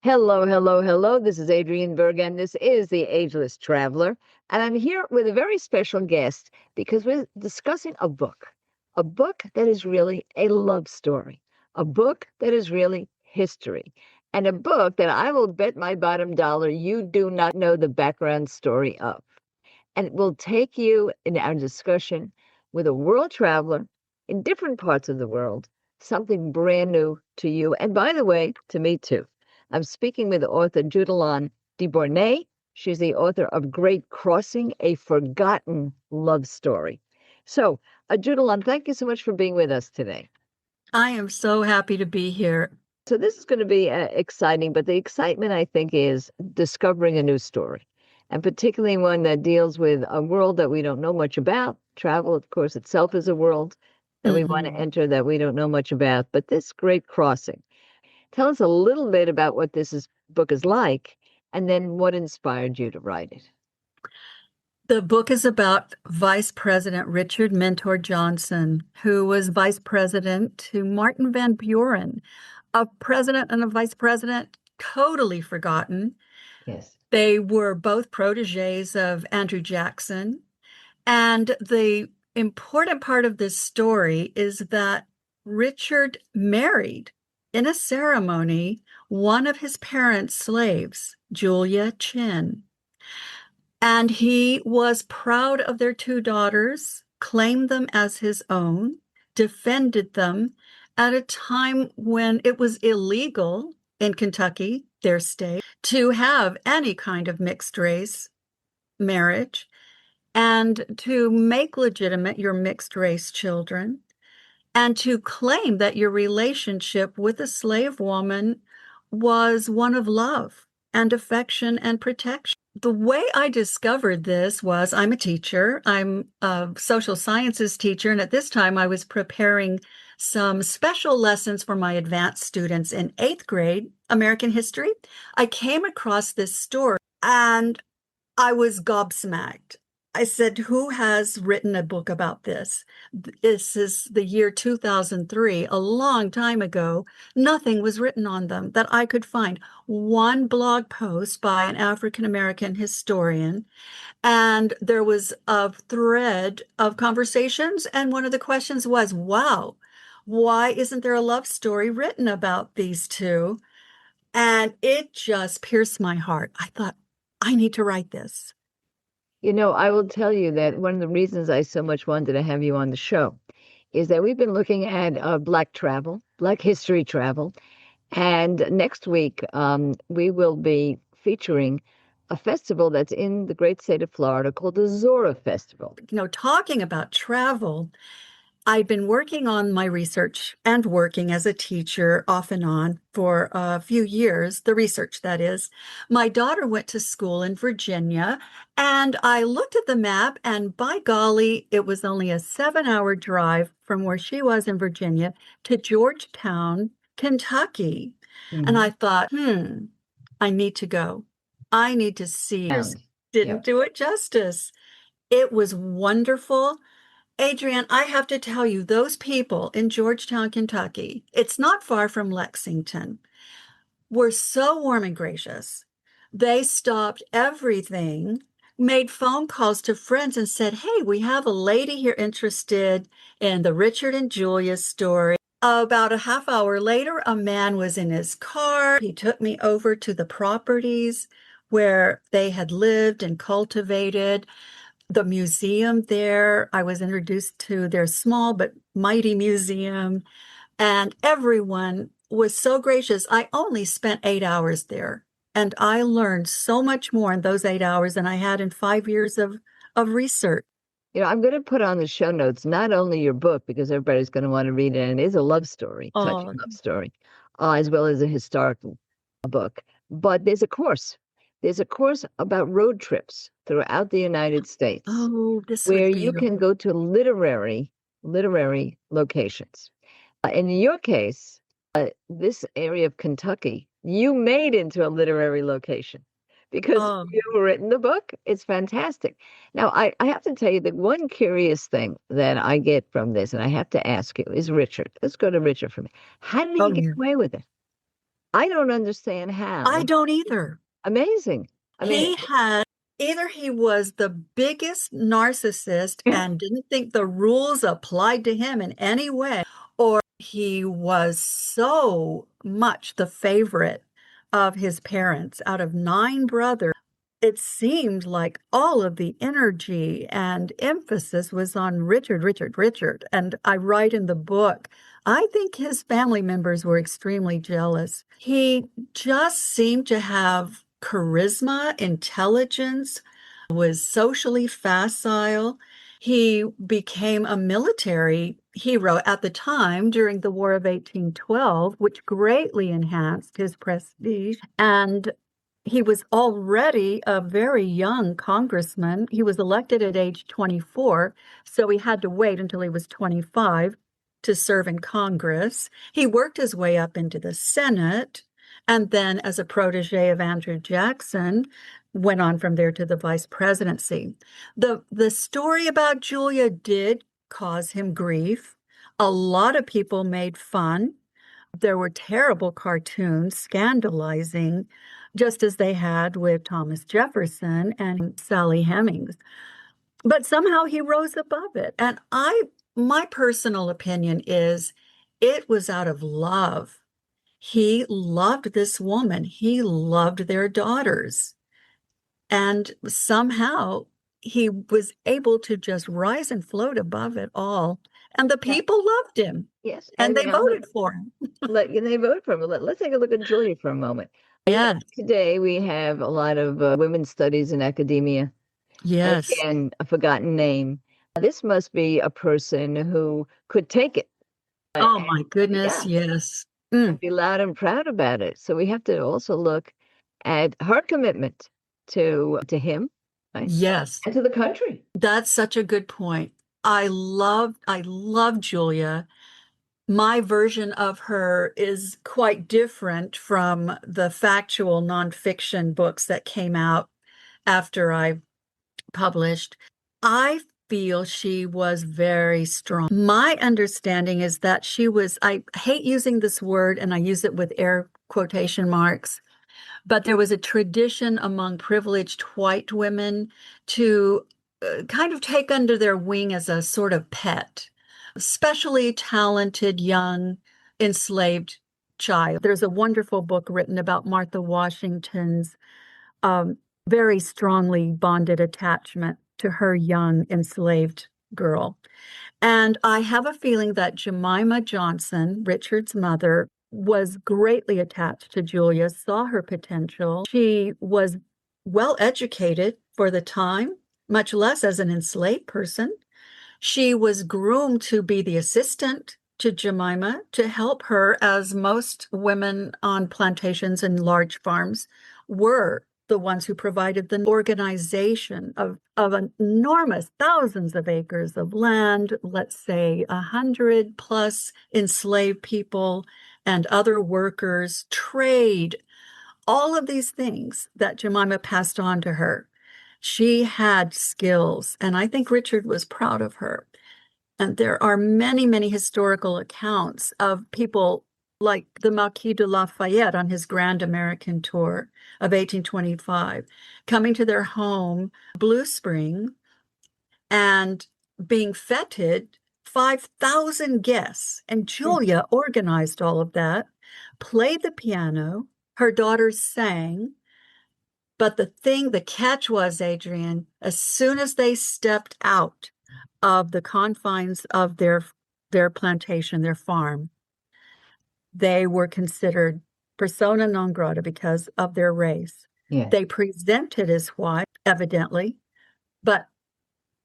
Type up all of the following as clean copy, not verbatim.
Hello, hello, hello. This is Adrienne Berg, and this is The Ageless Traveler. And I'm here with a very special guest because we're discussing a book that is really a love story, a book that is really history, and a book that I will bet my bottom dollar you do not know the background story of. And it will take you in our discussion with a world traveler in different parts of the world, something brand new to you. And by the way, to me too. I'm speaking with author Judalon de Bornay. She's the author of Great Crossing, a Forgotten Love Story. So, Judalon, thank you so much for being with us today. I am so happy to be here. So, this is going to be exciting, but the excitement, I think, is discovering a new story, and particularly one that deals with a world that we don't know much about. Travel, of course, itself is a world that we want to hmm enter that we don't know much about, but this Great Crossing. Tell us a little bit about what book is like, and then what inspired you to write it. The book is about Vice President Richard Mentor Johnson, who was vice president to Martin Van Buren, a president and a vice president totally forgotten. Yes. They were both proteges of Andrew Jackson. And the important part of this story is that Richard married in a ceremony one of his parents' slaves, Julia Chinn. And he was proud of their two daughters, claimed them as his own, defended them at a time when it was illegal in Kentucky, their state, to have any kind of mixed race marriage and to make legitimate your mixed race children and to claim that your relationship with a slave woman was one of love and affection and protection. The way I discovered this was I'm a teacher. I'm a social sciences teacher. And at this time, I was preparing some special lessons for my advanced students in eighth grade American history. I came across this story and I was gobsmacked. I said, who has written a book about this? This is the year 2003, a long time ago. Nothing was written on them that I could find. One blog post by an African American historian, and there was a thread of conversations. And one of the questions was, wow, why isn't there a love story written about these two? And it just pierced my heart. I thought, I need to write this. You know, I will tell you that one of the reasons I so much wanted to have you on the show is that we've been looking at Black travel, Black history travel. And next week, we will be featuring a festival that's in the great state of Florida called the Zora Festival. Talking about travel, I've been working on my research and working as a teacher off and on for a few years, the research that is. My daughter went to school in Virginia, and I looked at the map, and by golly, it was only a 7-hour drive from where she was in Virginia to Georgetown, Kentucky. And I Mhm. thought, I need to go. I need to see. Sound. Didn't Yep. do it justice. It was wonderful. Adrienne, I have to tell you, those people in Georgetown, Kentucky, it's not far from Lexington, were so warm and gracious. They stopped everything, made phone calls to friends, and said, hey, we have a lady here interested in the Richard and Julia story. About a half hour later, a man was in his car. He took me over to the properties where they had lived and cultivated the museum there. I was introduced to their small but mighty museum, and everyone was so gracious. I only spent 8 hours there, and I learned so much more in those 8 hours than I had in 5 years of research. You know, I'm going to put on the show notes not only your book, because everybody's going to want to read it, and it is a love story, touching Oh, love story, as well as a historical book, but there's a course. There's a course about road trips throughout the United States oh, this where would be you can go to literary locations. In your case, this area of Kentucky, you made into a literary location because oh, you've written the book. It's fantastic. Now, I have to tell you that one curious thing that I get from this, and I have to ask you, is Richard. Let's go to Richard for me. How did he oh get yeah. away with it? I don't understand how. I don't either. Amazing. I mean, He had either he was the biggest narcissist and didn't think the rules applied to him in any way, or he was so much the favorite of his parents. Out of nine brothers, it seemed like all of the energy and emphasis was on Richard, Richard, Richard. And I write in the book, I think his family members were extremely jealous. He just seemed to have charisma, intelligence, was socially facile. He became a military hero at the time during the War of 1812, which greatly enhanced his prestige. And he was already a very young congressman. He was elected at age 24, so he had to wait until he was 25 to serve in Congress. He worked his way up into the Senate, and then as a protege of Andrew Jackson, went on from there to the vice presidency. The story about Julia did cause him grief. A lot of people made fun. There were terrible cartoons scandalizing, just as they had with Thomas Jefferson and Sally Hemings. But somehow he rose above it. And my personal opinion is it was out of love. He loved this woman. He loved their daughters. And somehow he was able to just rise and float above it all. And the people loved him. yes, And and they voted for him. they vote for him. Let's take a look at Julia for a moment. Yes. Today we have a lot of women's studies in academia. And Yes. again, a forgotten name. This must be a person who could take it. Oh my Yeah, goodness, yes. and be loud and proud about it. So we have to also look at her commitment to him, right? Yes. And to the country. That's such a good point. I love Julia. My version of her is quite different from the factual nonfiction books that came out after I published. I feel she was very strong. My understanding is that I hate using this word and I use it with air quotation marks, but there was a tradition among privileged white women to kind of take under their wing as a sort of pet, especially talented young enslaved child. There's a wonderful book written about Martha Washington's um, very strongly bonded attachment to her young enslaved girl. And I have a feeling that Jemima Johnson, Richard's mother, was greatly attached to Julia, saw her potential. She was well educated for the time, much less as an enslaved person. She was groomed to be the assistant to Jemima to help her, as most women on plantations and large farms were the ones who provided the organization of enormous thousands of acres of land, let's say 100 plus enslaved people and other workers, trade, all of these things that Jemima passed on to her. She had skills, and I think Richard was proud of her. And there are many, many historical accounts of people like the Marquis de Lafayette on his Grand American Tour of 1825, coming to their home, Blue Spring, and being feted 5,000 guests. And Julia organized all of that, played the piano, her daughters sang. But the catch was, Adrian, as soon as they stepped out of the confines of their plantation, their farm, they were considered persona non grata because of their race. Yeah. They presented as white, evidently, but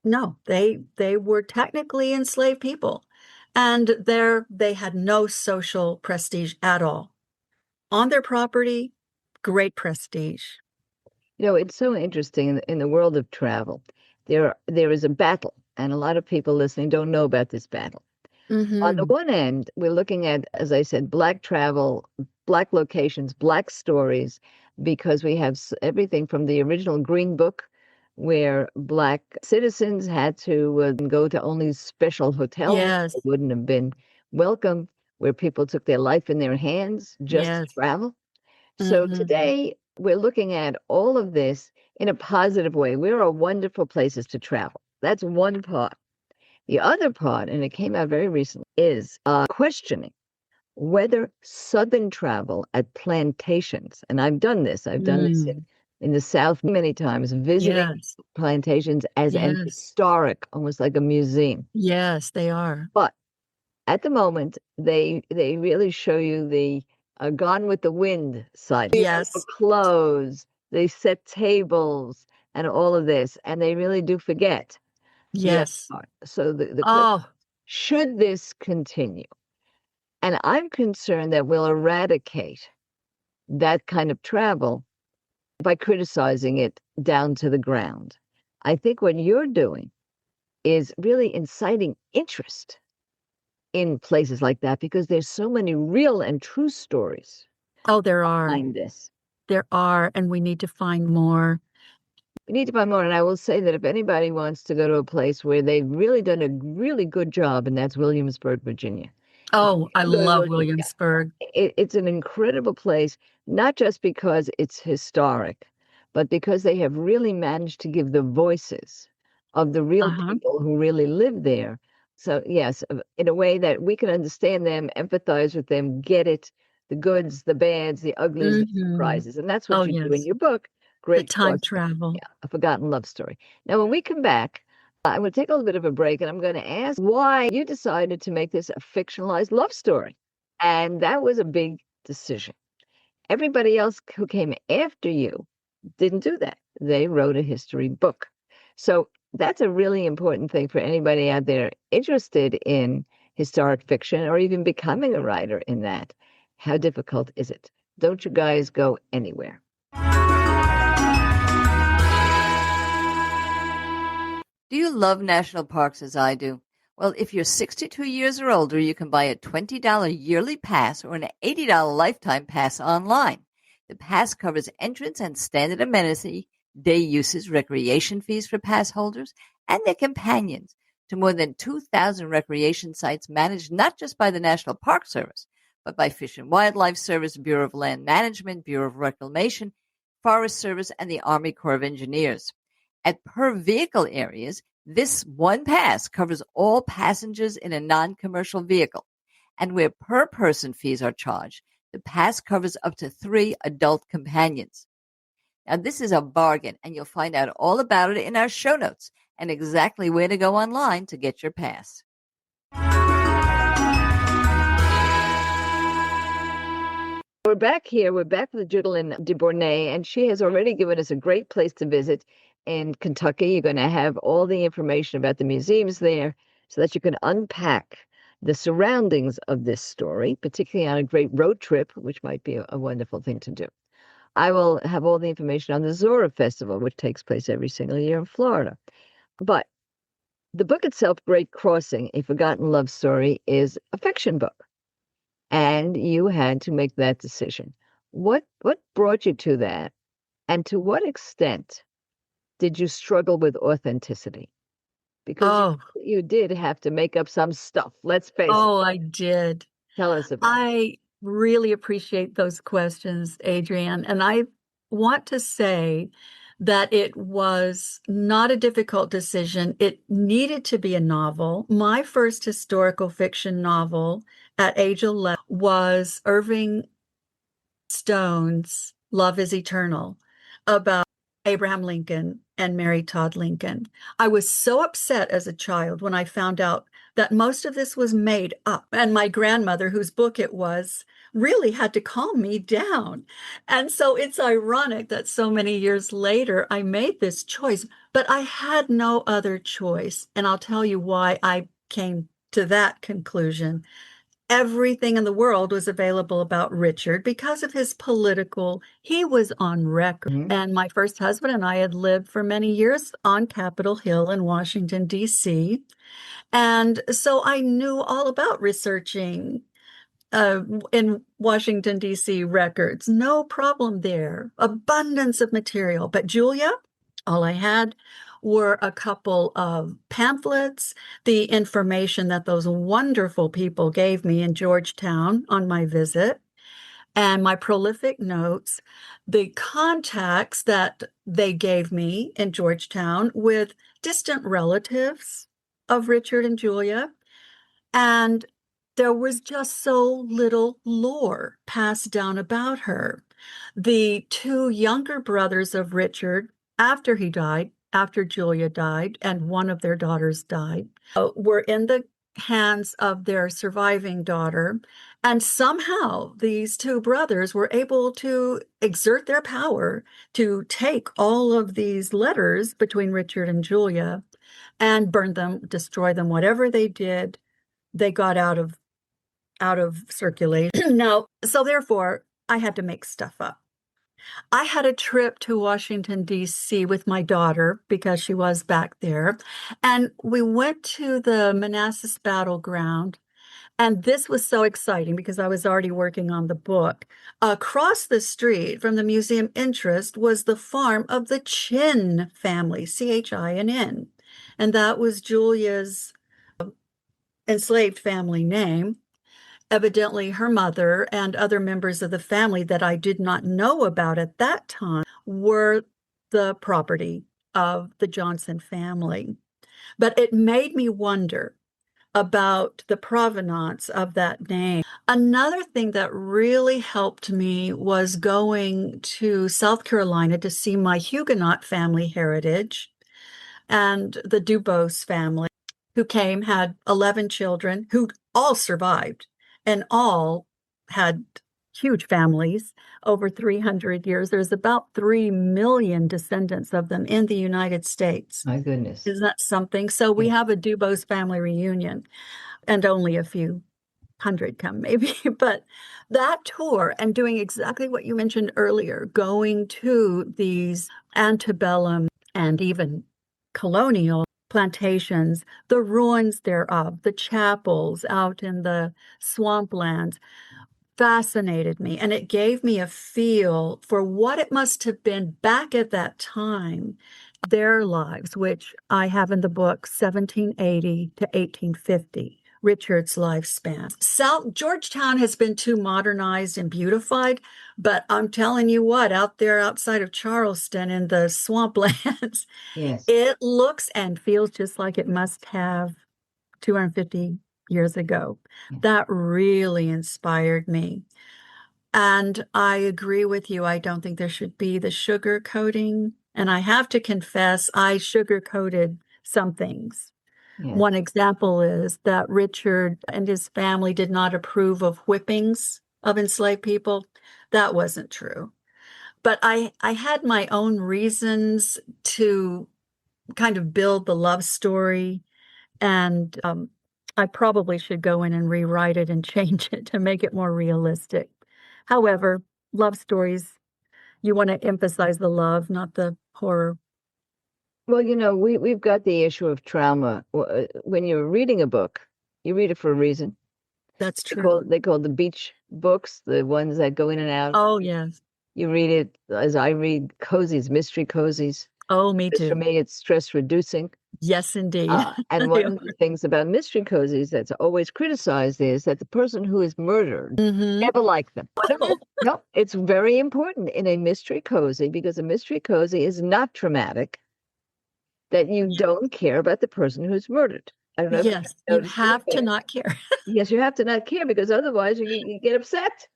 no, they were technically enslaved people, and they had no social prestige at all. On their property, great prestige. It's so interesting in the world of travel. There is a battle, and a lot of people listening don't know about this battle. On the Mm-hmm. one end, we're looking at, as I said, Black travel, Black locations, Black stories, because we have everything from the original Green Book, where Black citizens had to go to only special hotels, Yes. wouldn't have been welcome, where people took their life in their hands just to Yes. travel. So Hmm. today we're looking at all of this in a positive way. Where are wonderful places to travel? That's one part. The other part, and it came out very recently, is questioning whether Southern travel at plantations, and I've done this, Mm. in the South many times, visiting Yes. plantations as an Yes. historic, almost like a museum. Yes, they are. But at the moment, they really show you the Gone with the Wind side. Beautiful Yes. clothes, they set tables, and all of this, and they really do forget the other Yes. part. So the question, Oh, should this continue? And I'm concerned that we'll eradicate that kind of travel by criticizing it down to the ground. I think what you're doing is really inciting interest in places like that because there's so many real and true stories oh, there are. behind this. There are, and we need to find more. We need to find more. And I will say that if anybody wants to go to a place where they've really done a really good job, and that's Williamsburg, Virginia. If Oh, I you go to love William, yeah, Williamsburg. it's an incredible place, not just because it's historic, but because they have really managed to give the voices of the real Uh-huh. people who really live there. So, yes, in a way that we can understand them, empathize with them, get it, the goods, the bads, the uglies, the Hmm. surprises. And that's Oh, what you do in yes. your book, The Great time Crossing. travel. Yeah, a forgotten love story. Now, when we come back, I'm going to take a little bit of a break and I'm going to ask why you decided to make this a fictionalized love story. And that was a big decision. Everybody else who came after you didn't do that. They wrote a history book. So that's a really important thing for anybody out there interested in historic fiction or even becoming a writer in that. How difficult is it? Don't you guys go anywhere. Do you love national parks as I do? Well, if you're 62 years or older, you can buy a $20 yearly pass or an $80 lifetime pass online. The pass covers entrance and standard amenity, day uses, recreation fees for pass holders, and their companions to more than 2,000 recreation sites managed not just by the National Park Service, but by Fish and Wildlife Service, Bureau of Land Management, Bureau of Reclamation, Forest Service, and the Army Corps of Engineers. At per vehicle areas, this one pass covers all passengers in a non-commercial vehicle. And where per person fees are charged, the pass covers up to 3 adult companions. Now, this is a bargain, and you'll find out all about it in our show notes and exactly where to go online to get your pass. We're back here. We're back with Judalon de Bornay, and she has already given us a great place to visit in Kentucky. You're going to have all the information about the museums there so that you can unpack the surroundings of this story, particularly on a great road trip, which might be a wonderful thing to do. I will have all the information on the Zora Festival, which takes place every single year in Florida. But the book itself, Great Crossing, A Forgotten Love Story, is a fiction book and you had to make that decision. What brought you to that? And to what extent did you struggle with authenticity? Because Oh, you did have to make up some stuff. Let's face it. oh, I did. Tell us about it. I really appreciate those questions, Adrienne. And I want to say that it was not a difficult decision. It needed to be a novel. My first historical fiction novel at age 11 was Irving Stone's Love is Eternal about Abraham Lincoln and Mary Todd Lincoln. I was so upset as a child when I found out that most of this was made up. And my grandmother, whose book it was, really had to calm me down. And so it's ironic that so many years later I made this choice, but I had no other choice. And I'll tell you why I came to that conclusion. Everything in the world was available about Richard because of his political, he was on record. Mhm. And my first husband and I had lived for many years on Capitol Hill in Washington, D.C. And so I knew all about researching in Washington, D.C. records. No problem there. Abundance of material. But Julia, all I had were a couple of pamphlets, the information that those wonderful people gave me in Georgetown on my visit, and my prolific notes, the contacts that they gave me in Georgetown with distant relatives of Richard and Julia. And there was just so little lore passed down about her. The two younger brothers of Richard, after he died, after Julia died, and one of their daughters died, were in the hands of their surviving daughter. And somehow these two brothers were able to exert their power to take all of these letters between Richard and Julia and burn them, destroy them, whatever they did, they got out of circulation. Now, so therefore, I had to make stuff up. I had a trip to Washington, D.C. with my daughter because she was back there. And we went to the Manassas battleground. And this was so exciting because I was already working on the book. Across the street from the museum interest was the farm of the Chinn family, Chinn. And that was Julia's enslaved family name. Evidently, her mother and other members of the family that I did not know about at that time were the property of the Johnson family. But it made me wonder about the provenance of that name. Another thing that really helped me was going to South Carolina to see my Huguenot family heritage and the Dubose family, who came, had 11 children, who all survived and all had huge families over 300 years. There's about 3 million descendants of them in the United States. My goodness. Isn't that something? So we have a Dubose family reunion, and only a few hundred come maybe. But that tour and doing exactly what you mentioned earlier, going to these antebellum and even colonial plantations, the ruins thereof, the chapels out in the swamplands, fascinated me. And it gave me a feel for what it must have been back at that time, their lives, which I have in the book, 1780 to 1850. Richard's lifespan. South Georgetown has been too modernized and beautified, but I'm telling you what, out there outside of Charleston in the swamplands, Yes. it looks and feels just like it must have 250 years ago. That really inspired me. And I agree with you. I don't think there should be the sugar coating. And I have to confess, I sugar coated some things. Yes. One example is that Richard and his family did not approve of whippings of enslaved people. That wasn't true. But I had my own reasons to kind of build the love story. And I probably should go in and rewrite it and change it to make it more realistic. However, love stories, you want to emphasize the love, not the horror. Well, we've got the issue of trauma. When you're reading a book, you read it for a reason. That's true. They call the beach books, the ones that go in and out. Oh, yes. You read it, as I read, cozies, mystery cozies. Oh, me Because for too. me, it's stress reducing. Yes, indeed. And one of the things about mystery cozies that's always criticized is that the person who is murdered never liked them. No, it's very important in a mystery cozy, because a mystery cozy is not traumatic, that you don't care about the person who's murdered. I don't know. Yes, you have to not care. Yes, you have to not care, because otherwise you get upset.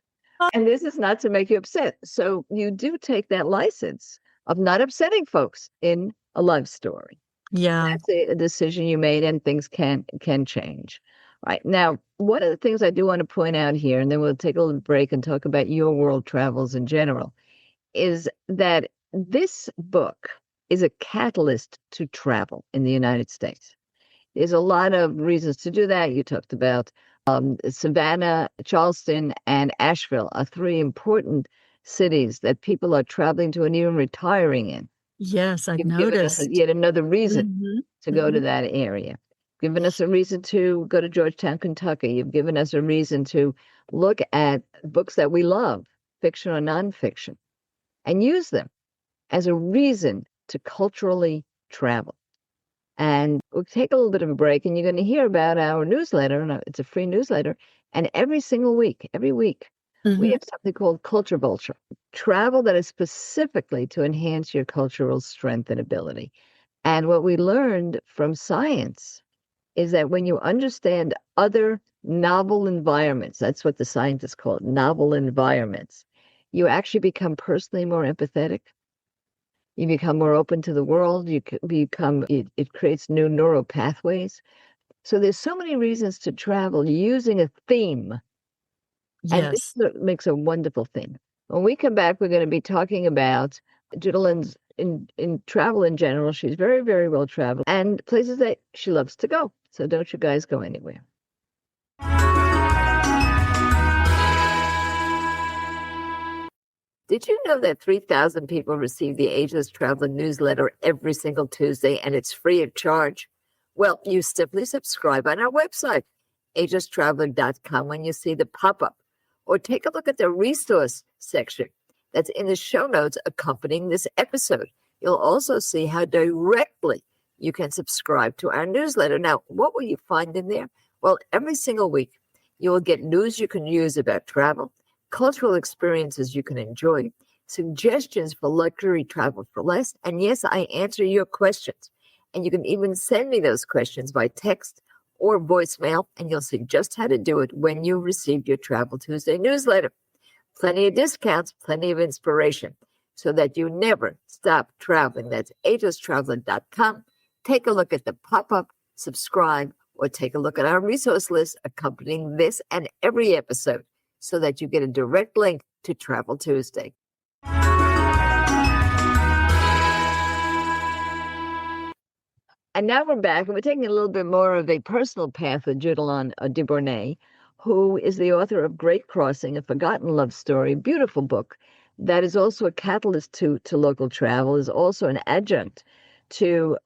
And this is not to make you upset. So you do take that license of not upsetting folks in a love story. Yeah. That's a decision you made, and things can change. Right. Now, one of the things I do want to point out here, and then we'll take a little break and talk about your world travels in general, is that this book is a catalyst to travel in the United States. There's a lot of reasons to do that. You talked about Savannah, Charleston, and Asheville are 3 important cities that people are traveling to and even retiring in. Yes, I've You've given us noticed. yet another reason to go to that area. Given us a reason to go to Georgetown, Kentucky. You've given us a reason to look at books that we love, fiction or nonfiction, and use them as a reason to culturally travel. And we'll take a little bit of a break, and you're going to hear about our newsletter. And it's a free newsletter. And every week, we have something called Culture Vulture, travel that is specifically to enhance your cultural strength and ability. And what we learned from science is that when you understand other novel environments, that's what the scientists call it, novel environments, you actually become personally more empathetic. You become more open to the world. It creates new neural pathways. So there's so many reasons to travel using a theme. And this Yes. makes a wonderful theme. When we come back, we're going to be talking about Judalyn's in travel in general. She's very, very well traveled and places that she loves to go. So don't you guys go anywhere. Did you know that 3,000 people receive the Ageless Traveler newsletter every single Tuesday, and it's free of charge? Well, you simply subscribe on our website, agelesstraveler.com, when you see the pop-up, or take a look at the resource section that's in the show notes accompanying this episode. You'll also see how directly you can subscribe to our newsletter. Now, what will you find in there? Well, every single week, you will get news you can use about travel, cultural experiences you can enjoy, suggestions for luxury travel for less, and yes, I answer your questions. And you can even send me those questions by text or voicemail, and you'll see just how to do it when you receive your Travel Tuesday newsletter. Plenty of discounts, plenty of inspiration, so that you never stop traveling. That's agelesstraveler.com. Take a look at the pop-up, subscribe, or take a look at our resource list accompanying this and every episode, so that you get a direct link to Travel Tuesday. And now we're back, and we're taking a little bit more of a personal path with Judalon de Bornay, who is the author of Great Crossing, a forgotten love story, beautiful book that is also a catalyst to local travel, is also an adjunct to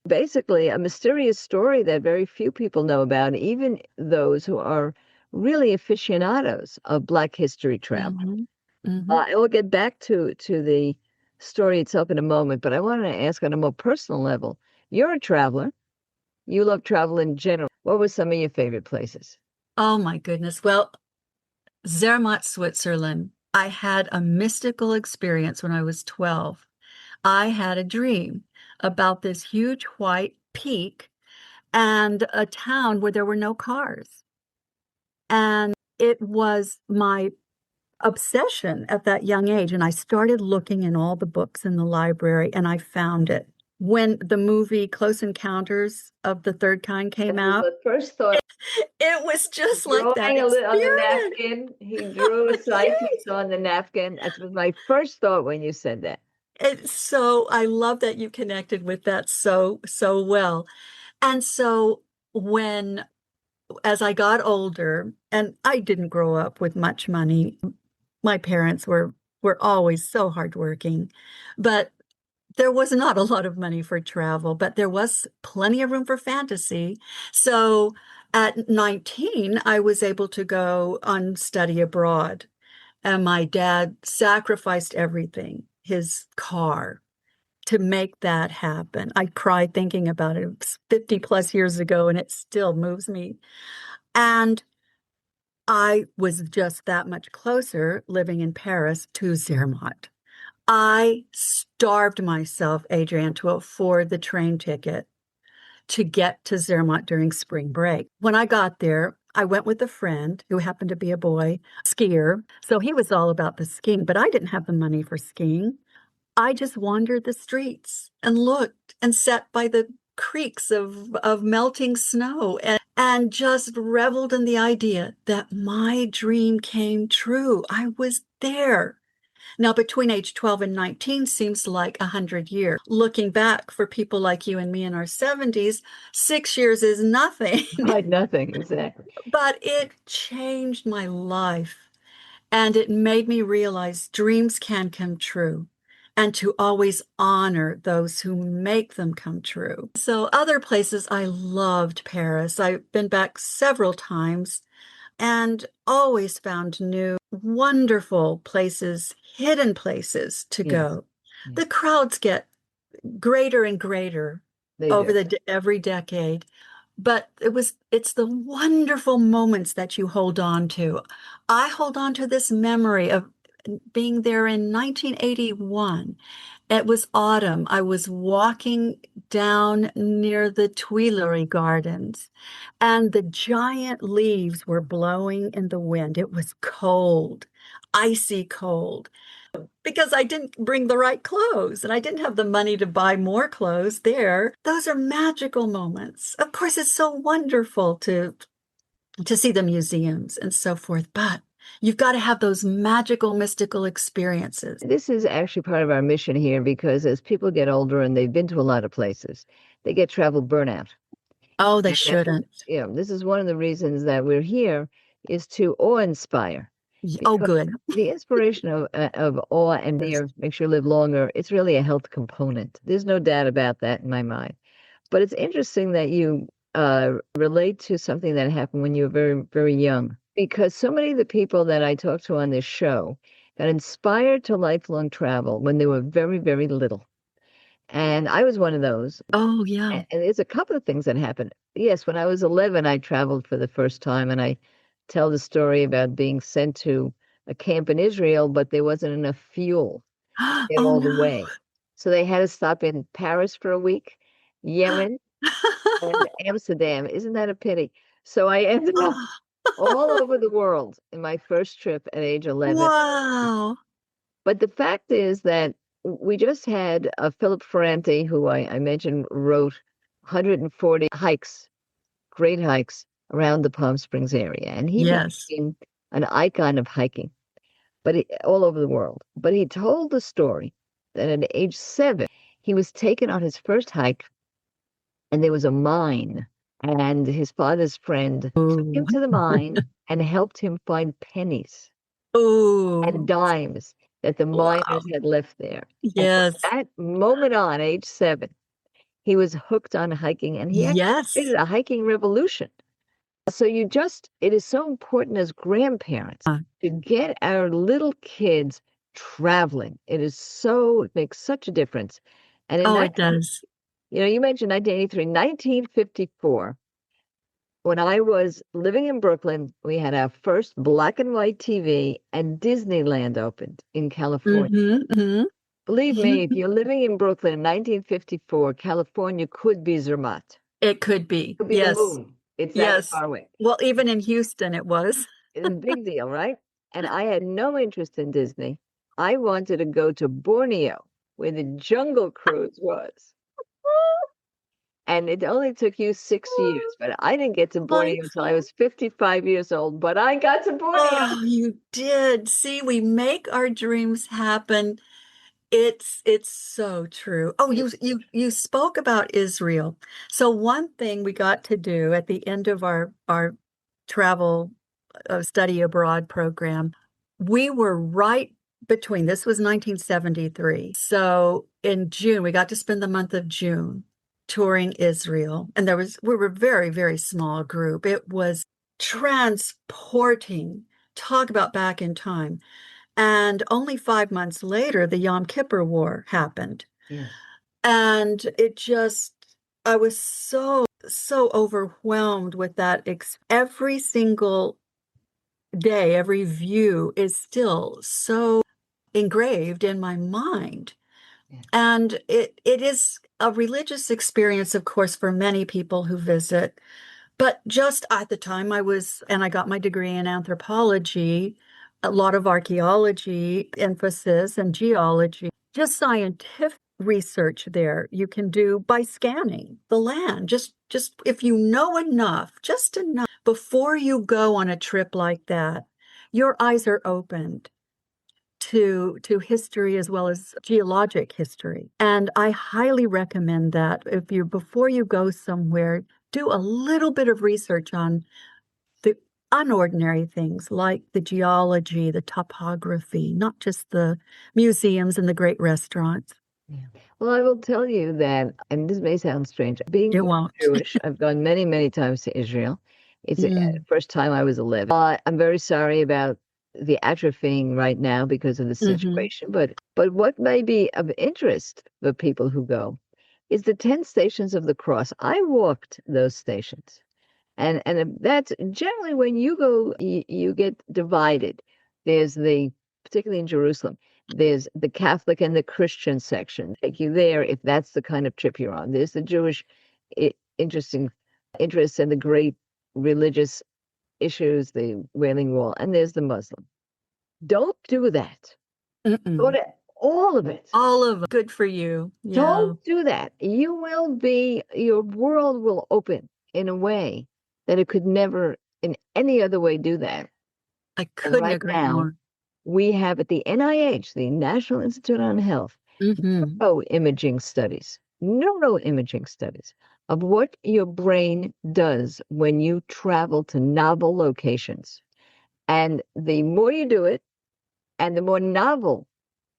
basically a mysterious story that very few people know about, even those who are really aficionados of Black history travel. I will get back to the story itself in a moment, but I want to ask on a more personal level. You're a traveler. You love travel in general. What were some of your favorite places? Oh my goodness. Well, Zermatt, Switzerland. I had a mystical experience when I was 12. I had a dream about this huge white peak and a town where there were no cars. And it was my obsession at that young age. And I started looking in all the books in the library, and I found it. When the movie Close Encounters of the Third Kind came out, The first thought, it was just like that drawing on the experience. napkin. He drew a sight he saw on the napkin. That was my first thought when you said that. It's so, I love that you connected with that so well. And so as I got older, and I didn't grow up with much money, my parents were always so hardworking, but there was not a lot of money for travel, but there was plenty of room for fantasy. So at 19, I was able to go on study abroad. And my dad sacrificed everything, his car, to make that happen. I cry thinking about it. It was 50 plus years ago, and it still moves me. And I was just that much closer living in Paris to Zermatt. I starved myself, Adrienne, to afford the train ticket to get to Zermatt during spring break. When I got there, I went with a friend who happened to be a boy skier. So he was all about the skiing, but I didn't have the money for skiing. I just wandered the streets and looked and sat by the creeks of melting snow and just reveled in the idea that my dream came true. I was there. Now, between age 12 and 19 seems like 100 years. Looking back for people like you and me in our 70s, 6 years is nothing. Like nothing, exactly. But it changed my life, and it made me realize dreams can come true, and to always honor those who make them come true. So other places, I loved Paris. I've been back several times and always found new, wonderful places, hidden places to Yes. go. The crowds get greater and greater They over do. every decade. But it's the wonderful moments that you hold on to. I hold on to this memory of being there in 1981. It was autumn. I was walking down near the Tuileries Gardens, and the giant leaves were blowing in the wind. It was cold, icy cold, because I didn't bring the right clothes and I didn't have the money to buy more clothes there. Those are magical moments. Of course, it's so wonderful to see the museums and so forth, but you've got to have those magical, mystical experiences. This is actually part of our mission here because as people get older and they've been to a lot of places, they get travel burnout. Oh, they And that's, shouldn't. this is one of the reasons that we're here is to awe-inspire Oh, because good. the inspiration of awe and Yes. fear makes you live longer. It's really a health component. There's no doubt about that in my mind. But it's interesting that you relate to something that happened when you were very, very young, because so many of the people that I talk to on this show got inspired to lifelong travel when they were very, very little. And I was one of those. Oh, yeah. And there's a couple of things that happened. Yes, when I was 11, I traveled for the first time, and I tell the story about being sent to a camp in Israel, but there wasn't enough fuel to get Oh, all the no. way. So they had to stop in Paris for a week, Yemen, and Amsterdam. Isn't that a pity? So I ended up all over the world in my first trip at age 11. Wow. But the fact is that we just had Philip Ferranti, who I mentioned, wrote 140 hikes, great hikes around the Palm Springs area. And he Yes. became an icon of hiking, all over the world. But he told the story that at age 7, he was taken on his first hike and there was a mine. And his father's friend took Ooh. him to the mine and helped him find pennies and Ooh. dimes that the Wow. miners had left there. And from Yes. that moment on, age 7, he was hooked on hiking and he actually created Yes. a hiking revolution. So it is so important as grandparents to get our little kids traveling. It makes such a difference. And in Oh, it does. you mentioned 1983, 1954, when I was living in Brooklyn, we had our first black and white TV and Disneyland opened in California. Mm-hmm, Believe me, if mm-hmm. you're living in Brooklyn in 1954, California could be Zermatt. It could be. Could be the Yes. moon. It's that Yes. far away. Well, even in Houston, it was. It's a big deal, right? And I had no interest in Disney. I wanted to go to Borneo, where the Jungle Cruise was. And it only took you 6 years, but I didn't get to I Borneo until I was 55 years old, but I got to Borneo. Oh, you did. See, we make our dreams happen. It's so true. Oh, you spoke about Israel. So one thing we got to do at the end of our travel study abroad program, we were right between, this was 1973. So in June, we got to spend the month of June touring Israel. And we were a very, very small group. It was transporting. Talk about back in time. And only 5 months later, the Yom Kippur War happened. Yes. And I was so overwhelmed with that. Every single day, every view is still so engraved in my mind. Yeah. And it is a religious experience, of course, for many people who visit. But just at the time I got my degree in anthropology, a lot of archaeology emphasis and geology, just scientific research there you can do by scanning the land. Just if you know enough, just enough before you go on a trip like that, your eyes are opened to history as well as geologic history. And I highly recommend that before you go somewhere, do a little bit of research on the unordinary things like the geology, the topography, not just the museums and the great restaurants. Yeah. Well, I will tell you that, and this may sound strange, being It won't. Jewish, I've gone many, many times to Israel. It's the Mm. first time I was 11. I'm very sorry about the atrophying right now because of the Hmm. situation. But what may be of interest for people who go is the 10 stations of the cross. I walked those stations. And that's generally when you go, you get divided. There's particularly in Jerusalem, there's the Catholic and the Christian section. Take you there if that's the kind of trip you're on. There's the Jewish interesting interests and the great religious issues, the Wailing Wall, and there's the Muslim. Don't do that. Go Mm-mm. to all of it. All of them. Good for you. Yeah. Don't do that. Your world will open in a way that it could never in any other way do that. I And couldn't right agree now, more. we have at the NIH, the National Institute on Health, Hmm. neuroimaging studies, neuroimaging studies of what your brain does when you travel to novel locations. And the more you do it, and the more novel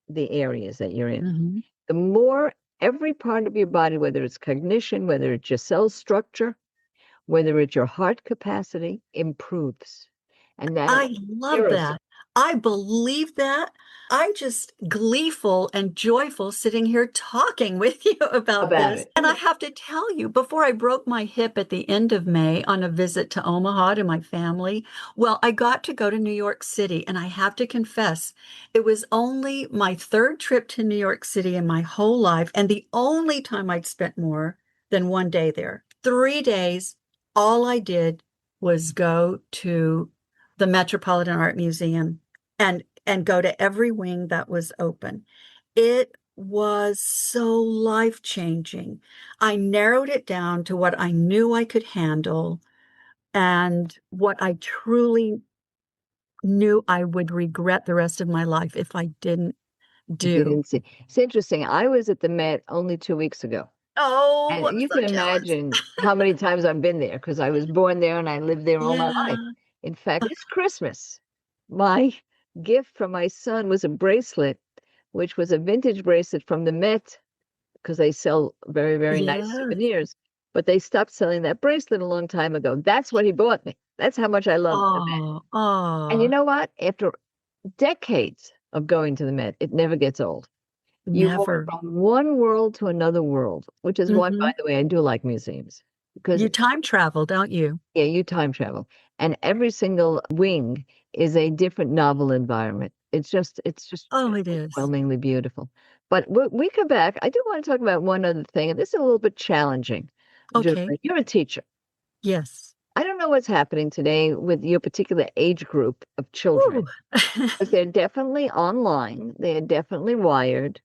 the areas that you're in, Hmm. the more every part of your body, whether it's cognition, whether it's your cell structure, whether it's your heart capacity, improves. And that I love neuroscience that. I believe that. I'm just gleeful and joyful sitting here talking with you about about this. it. And I have to tell you, before I broke my hip at the end of May on a visit to Omaha to my family, well, I got to go to New York City. And I have to confess, it was only my third trip to New York City in my whole life, and the only time I'd spent more than one day there. 3 days, all I did was go to the Metropolitan Art Museum and go to every wing that was open. It was so life-changing. I narrowed it down to what I knew I could handle and what I truly knew I would regret the rest of my life if I didn't If you do. didn't see, it's interesting. I was at the Met only 2 weeks ago. Oh, And I'm you so can jealous. imagine how many times I've been there because I was born there and I lived there all my life. Yeah. In fact, this Christmas, my gift from my son was a bracelet, which was a vintage bracelet from the Met because they sell very, very nice Yes. souvenirs. But they stopped selling that bracelet a long time ago. That's what he bought me. That's how much I love the Met. Oh, And you oh, know what? After decades of going to the Met, it never gets old. You walk never. from one world to another world, which is one, by Hmm. the way, I do like museums because, You time travel, don't you? yeah, you time travel. And every single wing is a different novel environment. It's just Oh, it is. overwhelmingly beautiful. But when we come back, I do want to talk about one other thing, and this is a little bit challenging. Okay. Julie, you're a teacher. Yes. I don't know what's happening today with your particular age group of children, Ooh. but they're definitely online. They're definitely wired.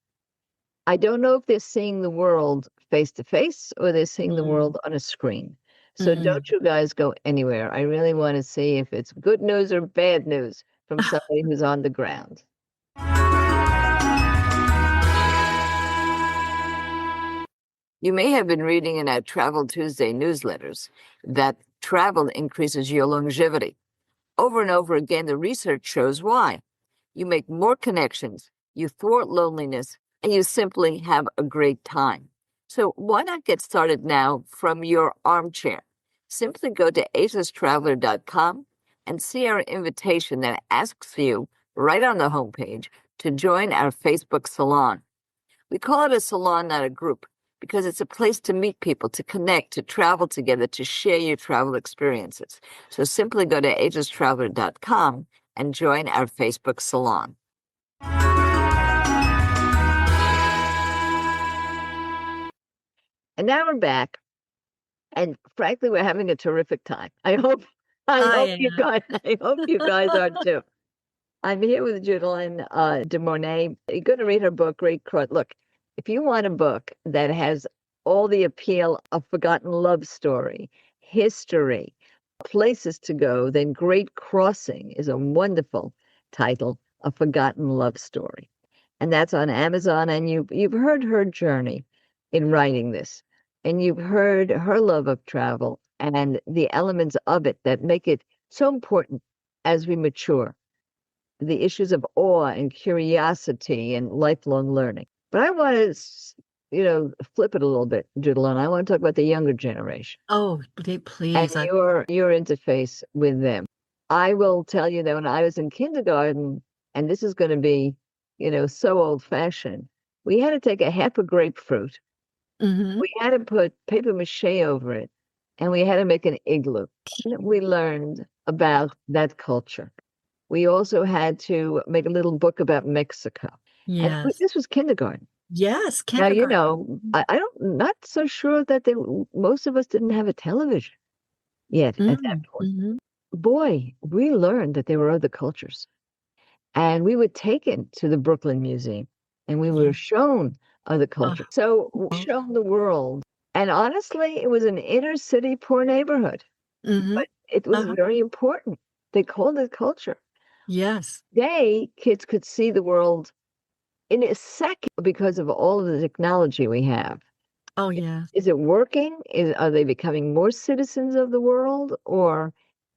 I don't know if they're seeing the world face to face or they're seeing the Mm, world on a screen. So mm. don't you guys go anywhere. I really want to see if it's good news or bad news from somebody who's on the ground. You may have been reading in our Travel Tuesday newsletters that travel increases your longevity. Over and over again, the research shows why. You make more connections, you thwart loneliness, and you simply have a great time. So why not get started now from your armchair? Simply go to agelesstraveler.com and see our invitation that asks you right on the homepage to join our Facebook salon. We call it a salon, not a group, because it's a place to meet people, to connect, to travel together, to share your travel experiences. So simply go to agelesstraveler.com and join our Facebook salon. And now we're back, and frankly, we're having a terrific time. I I hope you am. guys, I hope you guys are too. I'm here with Judalon de Bornay. You're going to read her book, Great Cross. Look, if you want a book that has all the appeal of forgotten love story, history, places to go, then Great Crossing is a wonderful title, A Forgotten Love Story. And that's on Amazon. And you've heard her journey in writing this, and you've heard her love of travel and the elements of it that make it so important as we mature, the issues of awe and curiosity and lifelong learning. But I want to, flip it a little bit, Judalon. I want to talk about the younger generation Oh, and please. your interface with them. I will tell you that when I was in kindergarten, and this is going to be, so old fashioned, we had to take a half a grapefruit. Hmm. We had to put paper mache over it, and we had to make an igloo. We learned about that culture. We also had to make a little book about Mexico. And Yes. this was kindergarten. Yes, Now, kindergarten. I don't, not so sure that most of us didn't have a television yet at that point. Mm-hmm. Boy, we learned that there were other cultures. And we were taken to the Brooklyn Museum and we were Yeah. shown other Oh, cultures. So we oh. shown the world. And honestly, it was an inner city poor neighborhood, Mm-hmm. but it was Uh-huh. very important. They called it culture. Yes. Today, kids could see the world in a second because of all of the technology we have. Oh, yeah. Is it working? Are they becoming more citizens of the world, or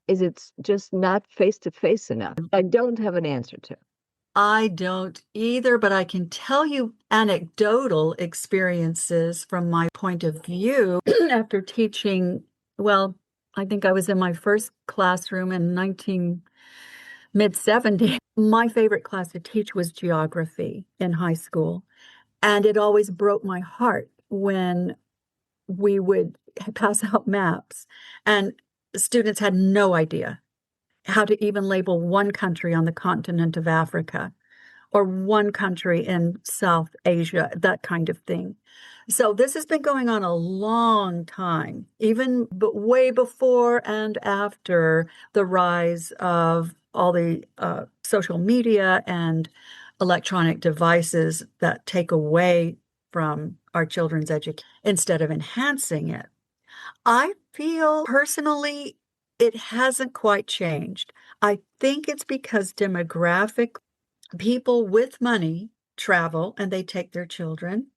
is it just not face to face enough? I don't have an answer to. I don't either, but I can tell you anecdotal experiences from my point of view after teaching. Well, I think I was in my first classroom in 19 mid 70s. My favorite class to teach was geography in high school, and it always broke my heart when we would pass out maps and students had no idea how to even label one country on the continent of Africa or one country in South Asia, that kind of thing. So this has been going on a long time, even way before and after the rise of all the social media and electronic devices that take away from our children's education instead of enhancing it. I feel personally it hasn't quite changed. I think it's because demographic people with money travel and they take their children.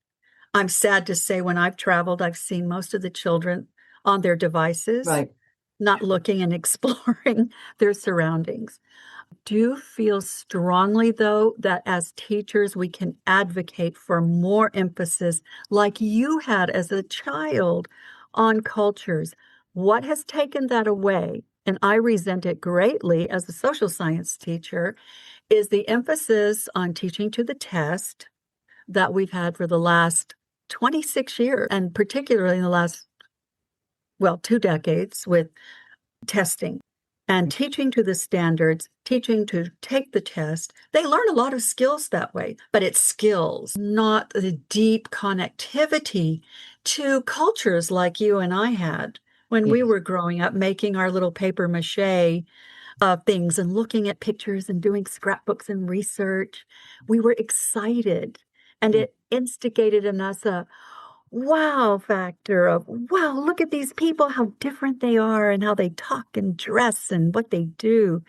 I'm sad to say when I've traveled, I've seen most of the children on their devices, Right. not looking and exploring their surroundings. Do feel strongly, though, that as teachers, we can advocate for more emphasis, like you had as a child, on cultures. What has taken that away, and I resent it greatly as a social science teacher, is the emphasis on teaching to the test that we've had for the last 26 years, and particularly in the last, well, 2 decades with testing and teaching to the standards, teaching to take the test. They learn a lot of skills that way, but it's skills, not the deep connectivity to cultures like you and I had when we Yes. were growing up, making our little paper mache things and looking at pictures and doing scrapbooks and research. We were excited, and Yeah. it instigated in us a wow factor of, wow, look at these people, how different they are, and how they talk and dress and what they do.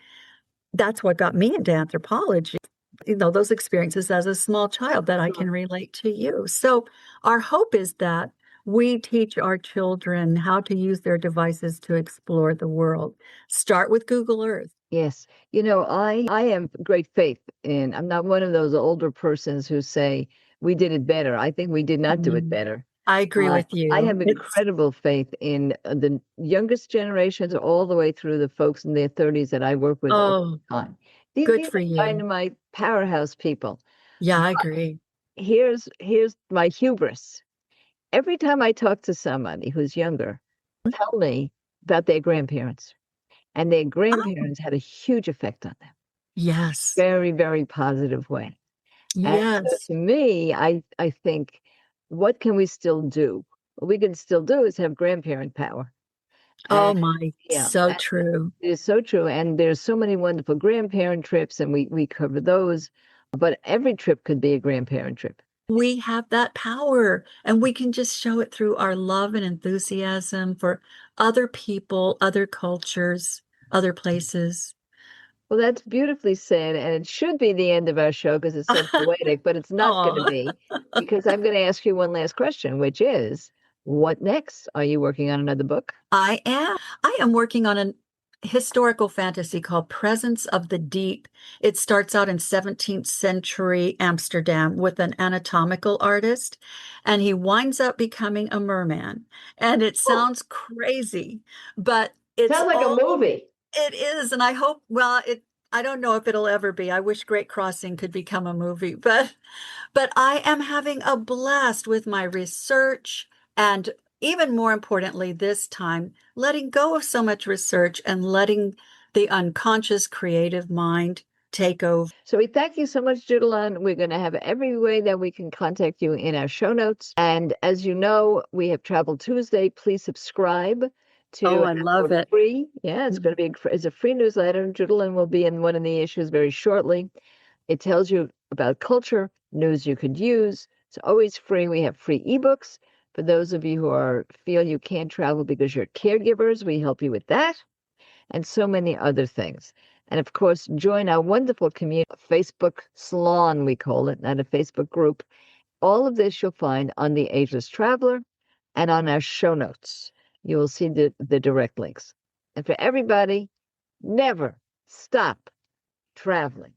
That's what got me into anthropology. Those experiences as a small child that I Sure. can relate to you. So, our hope is that we teach our children how to use their devices to explore the world. Start with Google Earth. Yes. I have great faith in, I'm not one of those older persons who say we did it better. I think we did not do it Mm, better. I agree with I you. have It's, incredible faith in the youngest generations all the way through the folks in their 30s that I work with all oh, the time. These, good these for are you. dynamite powerhouse people. Yeah, I But agree. here's my hubris. Every time I talk to somebody who's younger, tell me about their grandparents. And their Oh, grandparents had a huge effect on them. yes, Very, very positive way. And so yes. to me, I think, what can we still do? What we can still do is have grandparent power. And Oh my, yeah, so and true. it is so true. And there's so many wonderful grandparent trips, and we cover those. But every trip could be a grandparent trip. We have that power, and we can just show it through our love and enthusiasm for other people, other cultures, other places. Well, that's beautifully said, and it should be the end of our show because it's so poetic, but it's not going to Oh, be because I'm going to ask you one last question, which is, what next? Are you working on another book? I am. I am working on a historical fantasy called Presence of the Deep. It starts out in 17th century Amsterdam with an anatomical artist, and he winds up becoming a merman. And it Oh, sounds crazy, but it's sounds like a all movie. It is, and I hope, well, I don't know if it'll ever be. I wish Great Crossing could become a movie, but I am having a blast with my research and even more importantly this time, letting go of so much research and letting the unconscious creative mind take over. So we thank you so much, Judalon. We're going to have every way that we can contact you in our show notes. And as you know, we have Travel Tuesday. Please subscribe Oh, to I love our it. free. Yeah, it's going to be it's a free newsletter. Judalon will be in one of the issues very shortly. It tells you about culture, news you could use. It's always free. We have free ebooks for those of you who feel you can't travel because you're caregivers. We help you with that and so many other things. And of course, join our wonderful community, Facebook salon, we call it, not a Facebook group. All of this you'll find on The Ageless Traveler and on our show notes. You will see the direct links. And for everybody, never stop traveling.